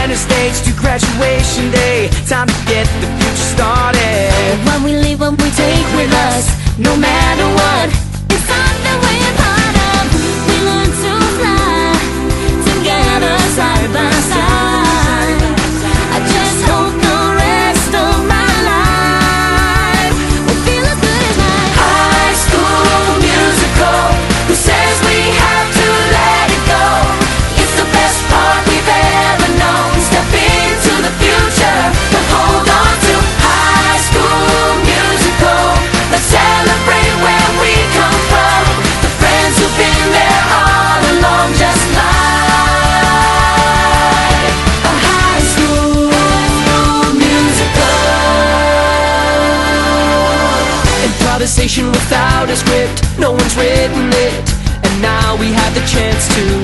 center stage to graduation day. Time to get the future started. When we leave, what we take with us, no matter what, it's something we're part of. We learn to fly together, side by side. I just hope the rest of my life will feel as good as mine. High School Musical, who says we have to let it go? It's the best part we've ever known. Step into the future, but hold on to High School Musical. Let's celebrate where we come from, the friends who've been there all along, just like a High School Musical. Improvisation without a script, no one's written it, and now we have the chance to